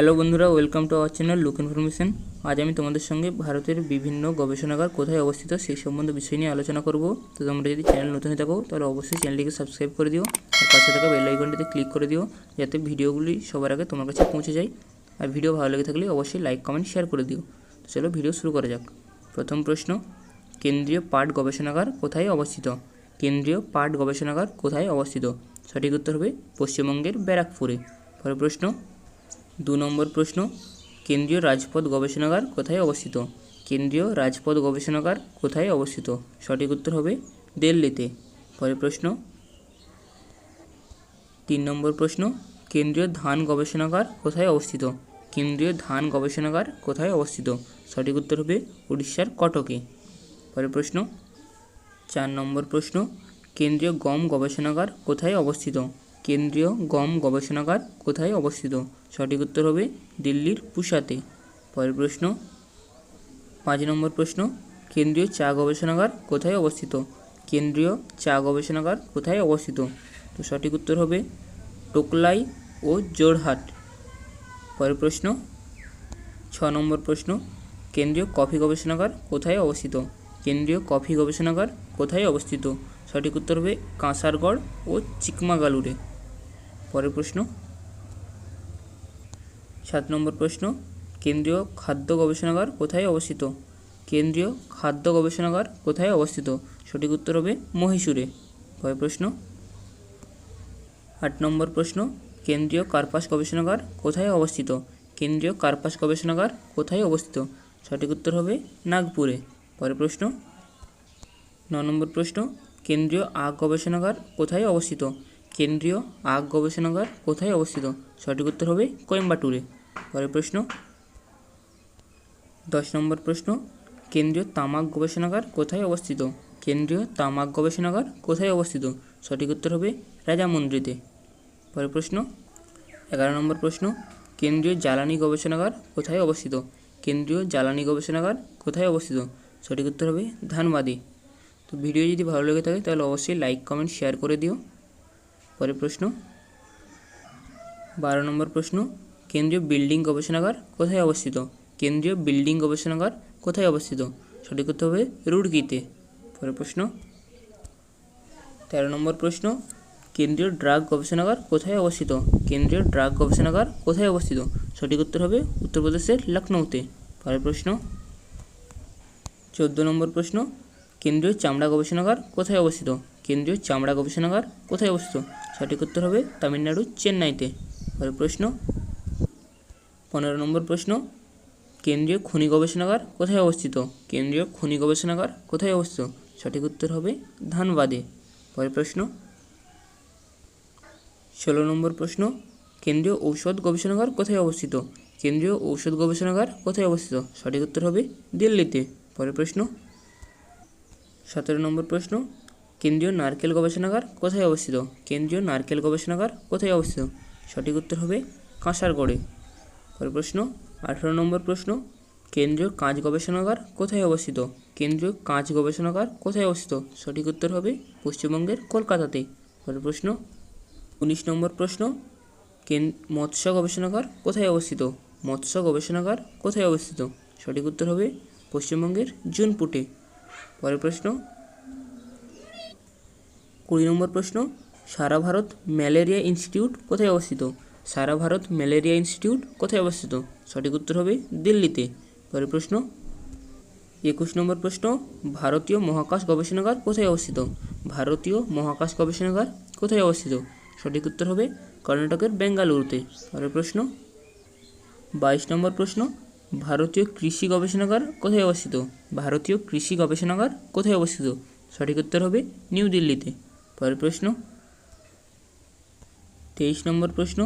Hello বন্ধুরা, welcome to our channel look information. আজ আমি তোমাদের সঙ্গে ভারতের বিভিন্ন গবেষণাগার কোথায় অবস্থিত সেই সম্বন্ধে বিষয় নিয়ে আলোচনা করব। তো তোমরা যদি চ্যানেল নতুন হয়ে থাকো তাহলে অবশ্যই চ্যানেলটিকে সাবস্ক্রাইব করে দিও আর পাশে থাকা বেল আইকনটিতে ক্লিক করে দিও, যাতে ভিডিওগুলি সবার আগে তোমার কাছে পৌঁছে যায়। আর ভিডিও ভালো লেগে থাকলে অবশ্যই লাইক কমেন্ট শেয়ার করে দিও। তো চলো ভিডিও শুরু করা যাক। প্রথম প্রশ্ন, কেন্দ্রীয় পাট গবেষণাগার কোথায় অবস্থিত? কেন্দ্রীয় পাট গবেষণাগার কোথায় অবস্থিত? সঠিক উত্তর হবে পশ্চিমবঙ্গের ব্যারাকপুরে। পরের প্রশ্ন, 2 নম্বর প্রশ্ন, কেন্দ্রীয় রাজপথ গবেষণাগার কোথায় অবস্থিত? কেন্দ্রীয় রাজপথ গবেষণাগার কোথায় অবস্থিত? সঠিক উত্তর হবে দিল্লিতে। পরের প্রশ্ন, 3 নম্বর প্রশ্ন, কেন্দ্রীয় ধান গবেষণাগার কোথায় অবস্থিত? কেন্দ্রীয় ধান গবেষণাগার কোথায় অবস্থিত? সঠিক উত্তর হবে উড়িষ্যার কটকে। পরের প্রশ্ন, 4 নম্বর প্রশ্ন, কেন্দ্রীয় গম গবেষণাগার কোথায় অবস্থিত? কেন্দ্রীয় গম গবেষণাগার কোথায় অবস্থিত? সঠিক উত্তর হবে দিল্লির পুসাতে। পরের প্রশ্ন, 5 নম্বর প্রশ্ন, কেন্দ্রীয় চা গবেষণাগার কোথায় অবস্থিত? কেন্দ্রীয় চা গবেষণাগার কোথায় অবস্থিত? তো সঠিক উত্তর হবে টোকলাই ও জোরহাট। পরের প্রশ্ন, 6 নম্বর প্রশ্ন, কেন্দ্রীয় কফি গবেষণাগার কোথায় অবস্থিত? কেন্দ্রীয় কফি গবেষণাগার কোথায় অবস্থিত? সঠিক উত্তর হবে কাঁসারগড় ও চিকমাগালুরে। পরের প্রশ্ন, 7 নম্বর প্রশ্ন, কেন্দ্রীয় খাদ্য গবেষণাগার কোথায় অবস্থিত? কেন্দ্রীয় খাদ্য গবেষণাগার কোথায় অবস্থিত? সঠিক উত্তর হবে মহীশূরে। পরের প্রশ্ন, 8 নম্বর প্রশ্ন, কেন্দ্রীয় কার্পাস গবেষণাগার কোথায় অবস্থিত? কেন্দ্রীয় কার্পাস গবেষণাগার কোথায় অবস্থিত? সঠিক উত্তর হবে নাগপুরে। পরের প্রশ্ন, 9 নম্বর প্রশ্ন, কেন্দ্রীয় আখ গবেষণাগার কোথায় অবস্থিত? কেন্দ্রীয় আখ গবেষণাগার কোথায় অবস্থিত? সঠিক উত্তর হবে কোয়েম্বাটুরে। পরের প্রশ্ন, 10 নম্বর প্রশ্ন, কেন্দ্রীয় তামাক গবেষণাগার কোথায় অবস্থিত? কেন্দ্রীয় তামাক গবেষণাগার কোথায় অবস্থিত? সঠিক উত্তর হবে রাজামন্দ্রিতে। পরের প্রশ্ন, 11 নম্বর প্রশ্ন, কেন্দ্রীয় জ্বালানি গবেষণাগার কোথায় অবস্থিত? কেন্দ্রীয় জ্বালানি গবেষণাগার কোথায় অবস্থিত? সঠিক উত্তর হবে ধানবাদে। তো ভিডিও যদি ভালো লেগে থাকে তাহলে অবশ্যই লাইক কমেন্ট শেয়ার করে দিও। পরের প্রশ্ন, 12 নম্বর প্রশ্ন, কেন্দ্রীয় বিল্ডিং গবেষণাগার কোথায় অবস্থিত? কেন্দ্রীয় বিল্ডিং গবেষণাগার কোথায় অবস্থিত? সঠিক উত্তর হবে রুড়কিতে। পরের প্রশ্ন, 13 নম্বর প্রশ্ন, কেন্দ্রীয় ড্রাগ গবেষণাগার কোথায় অবস্থিত? কেন্দ্রীয় ড্রাগ গবেষণাগার কোথায় অবস্থিত? সঠিক উত্তর হবে উত্তরপ্রদেশের লখনৌতে। পরের প্রশ্ন, 14 নম্বর প্রশ্ন, কেন্দ্রীয় চামড়া গবেষণাগার কোথায় অবস্থিত? কেন্দ্রীয় চামড়া গবেষণাগার কোথায় অবস্থিত? সঠিক উত্তর হবে তামিলনাড়ু চেন্নাইতে। পরের প্রশ্ন, 15 নম্বর প্রশ্ন, কেন্দ্রীয় খনি গবেষণাগার কোথায় অবস্থিত? কেন্দ্রীয় খনি গবেষণাগার কোথায় অবস্থিত? সঠিক উত্তর হবে ধানবাদে। পরের প্রশ্ন, 16 নম্বর প্রশ্ন, কেন্দ্রীয় ঔষধ গবেষণাগার কোথায় অবস্থিত? কেন্দ্রীয় ঔষধ গবেষণাগার কোথায় অবস্থিত? সঠিক উত্তর হবে দিল্লিতে। পরের প্রশ্ন, 17 নম্বর প্রশ্ন, কেন্দ্রীয় নারকেল গবেষণাগার কোথায় অবস্থিত? কেন্দ্রীয় নারকেল গবেষণাগার কোথায় অবস্থিত? সঠিক উত্তর হবে কাঁসারগড়ে। পরের প্রশ্ন, 18 নম্বর প্রশ্ন, কেন্দ্রীয় কাঁচ গবেষণাগার কোথায় অবস্থিত? কেন্দ্রীয় কাঁচ গবেষণাগার কোথায় অবস্থিত? সঠিক উত্তর হবে পশ্চিমবঙ্গের কলকাতাতে। পরের প্রশ্ন, 19 নম্বর প্রশ্ন, মৎস্য গবেষণাগার কোথায় অবস্থিত? মৎস্য গবেষণাগার কোথায় অবস্থিত? সঠিক উত্তর হবে পশ্চিমবঙ্গের জুনপুটে। পরের প্রশ্ন, 20 নম্বর প্রশ্ন, সারা ভারত ম্যালেরিয়া ইনস্টিটিউট কোথায় অবস্থিত? সারা ভারত ম্যালেরিয়া ইনস্টিটিউট কোথায় অবস্থিত? সঠিক উত্তর হবে দিল্লিতে। পরের প্রশ্ন, 21 নম্বর প্রশ্ন, ভারতীয় মহাকাশ গবেষণাগার কোথায় অবস্থিত? ভারতীয় মহাকাশ গবেষণাগার কোথায় অবস্থিত? সঠিক উত্তর হবে কর্ণাটকের বেঙ্গালুরুতে। পরের প্রশ্ন, 22 নম্বর প্রশ্ন, ভারতীয় কৃষি গবেষণাগার কোথায় অবস্থিত? ভারতীয় কৃষি গবেষণাগার কোথায় অবস্থিত? সঠিক উত্তর হবে নিউ দিল্লিতে। পরের প্রশ্ন, 23 নম্বর প্রশ্ন,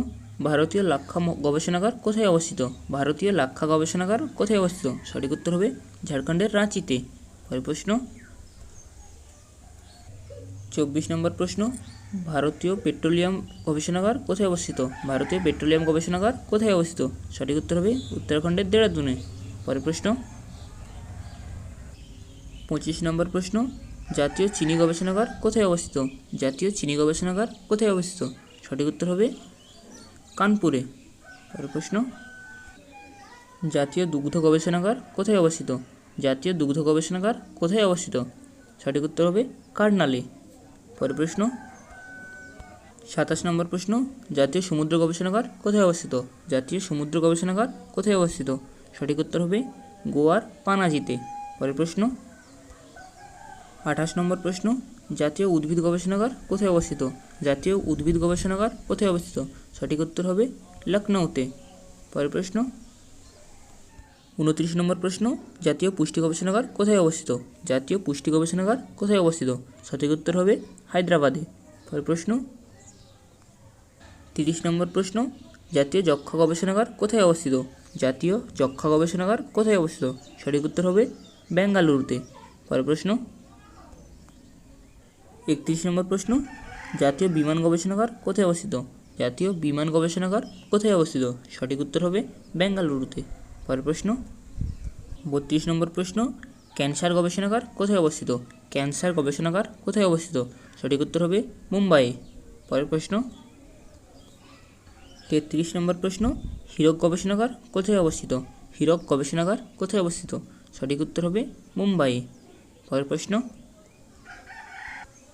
ভারতীয় লাক্ষা গবেষণাগার কোথায় অবস্থিত? ভারতীয় লাক্ষা গবেষণাগার কোথায় অবস্থিত? সঠিক উত্তর হবে ঝাড়খণ্ডের রাঁচিতে। পরের প্রশ্ন, 24 নম্বর প্রশ্ন, ভারতীয় পেট্রোলিয়াম গবেষণাগার কোথায় অবস্থিত? ভারতীয় পেট্রোলিয়াম গবেষণাগার কোথায় অবস্থিত? সঠিক উত্তর হবে উত্তরাখণ্ডের দেহরাদুনে। পরের প্রশ্ন, 25 নম্বর প্রশ্ন, জাতীয় চিনি গবেষণাগার কোথায় অবস্থিত? জাতীয় চিনি গবেষণাগার কোথায় অবস্থিত? সঠিক উত্তর হবে কানপুরে। পরের প্রশ্ন, জাতীয় দুগ্ধ গবেষণাগার কোথায় অবস্থিত? জাতীয় দুগ্ধ গবেষণাগার কোথায় অবস্থিত? সঠিক উত্তর হবে কার্নালে। পরের প্রশ্ন 27 নম্বর প্রশ্ন, জাতীয় সমুদ্র গবেষণাগার কোথায় অবস্থিত? জাতীয় সমুদ্র গবেষণাগার কোথায় অবস্থিত? সঠিক উত্তর হবে গোয়ার পানাজিতে। পরের প্রশ্ন 28 নম্বর প্রশ্ন, জাতীয় উদ্ভিদ গবেষণাগার কোথায় অবস্থিত? জাতীয় উদ্ভিদ গবেষণাগার কোথায় অবস্থিত? সঠিক উত্তর হবে লখনউতে। পরের প্রশ্ন 29 নম্বর প্রশ্ন, জাতীয় পুষ্টি গবেষণাগার কোথায় অবস্থিত? জাতীয় পুষ্টি গবেষণাগার কোথায় অবস্থিত? সঠিক উত্তর হবে হায়দ্রাবাদে। পরের প্রশ্ন 30 নম্বর প্রশ্ন, জাতীয় যক্ষ্মা গবেষণাগার কোথায় অবস্থিত? জাতীয় যক্ষ্মা গবেষণাগার কোথায় অবস্থিত? সঠিক উত্তর হবে বেঙ্গালুরুতে। পরের প্রশ্ন 31 নম্বর প্রশ্ন, জাতীয় বিমান গবেষণাগার কোথায় অবস্থিত? জাতীয় বিমান গবেষণাগার কোথায় অবস্থিত? সঠিক উত্তর হবে বেঙ্গালুরুতে। পরের প্রশ্ন 32 নম্বর প্রশ্ন, ক্যান্সার গবেষণাগার কোথায় অবস্থিত? ক্যান্সার গবেষণাগার কোথায় অবস্থিত? সঠিক উত্তর হবে মুম্বাই। পরের প্রশ্ন 33 নম্বর প্রশ্ন, হীরক গবেষণাগার কোথায় অবস্থিত? হীরক গবেষণাগার কোথায় অবস্থিত? সঠিক উত্তর হবে মুম্বাই। পরের প্রশ্ন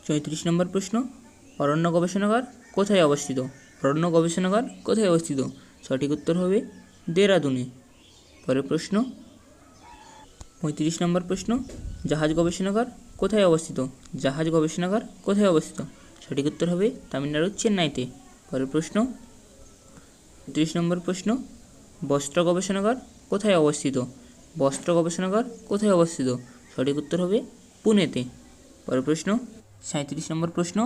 34 নম্বর প্রশ্ন, অরণ্য গবেষণাগার কোথায় অবস্থিত? অরণ্য গবেষণাগার কোথায় অবস্থিত? সঠিক উত্তর হবে দেরাদুনে। পরের প্রশ্ন 35 নম্বর প্রশ্ন, জাহাজ গবেষণাগার কোথায় অবস্থিত? জাহাজ গবেষণাগার কোথায় অবস্থিত? সঠিক উত্তর হবে তামিলনাড়ুর চেন্নাইতে। পরের প্রশ্ন 36 নম্বর প্রশ্ন, বস্ত্র গবেষণাগার কোথায় অবস্থিত? বস্ত্র গবেষণাগার কোথায় অবস্থিত? সঠিক উত্তর হবে পুনেতে। পরের প্রশ্ন 37 নম্বর প্রশ্ন,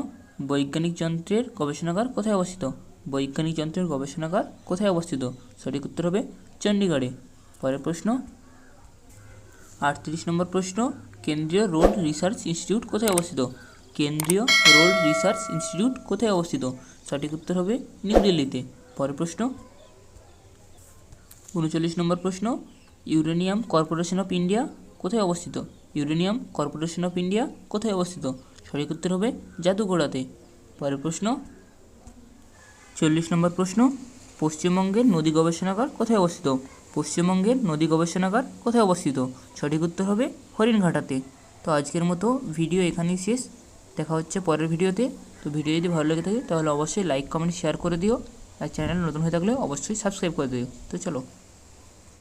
বৈজ্ঞানিক যন্ত্রের গবেষণাগার কোথায় অবস্থিত? বৈজ্ঞানিক যন্ত্রের গবেষণাগার কোথায় অবস্থিত? সঠিক উত্তর হবে চণ্ডীগড়ে। পরের প্রশ্ন 38 নম্বর প্রশ্ন, কেন্দ্রীয় রোড রিসার্চ ইনস্টিটিউট কোথায় অবস্থিত? কেন্দ্রীয় রোড রিসার্চ ইনস্টিটিউট কোথায় অবস্থিত? সঠিক উত্তর হবে নিউ দিল্লিতে। পরের প্রশ্ন 39 নম্বর প্রশ্ন, ইউরেনিয়াম কর্পোরেশন অফ ইন্ডিয়া কোথায় অবস্থিত? ইউরেনিয়াম কর্পোরেশন অফ ইন্ডিয়া কোথায় অবস্থিত? সঠিক উত্তর হবে জাদুঘোড়াতে। পরের প্রশ্ন 40 নম্বর প্রশ্ন, পশ্চিমবঙ্গের নদী গবেষণাগার কোথায় অবস্থিত? পশ্চিমবঙ্গের নদী গবেষণাগার কোথায় অবস্থিত? সঠিক উত্তর হবে হরিণঘাটাতে। তো আজকের মতো ভিডিও এখানেই শেষ। দেখা হচ্ছে পরের ভিডিওতে। তো ভিডিও যদি ভালো লেগে থাকে তাহলে অবশ্যই লাইক কমেন্ট শেয়ার করে দিও, আর চ্যানেল নতুন হয়ে থাকলে অবশ্যই সাবস্ক্রাইব করে দিও। তো চলো।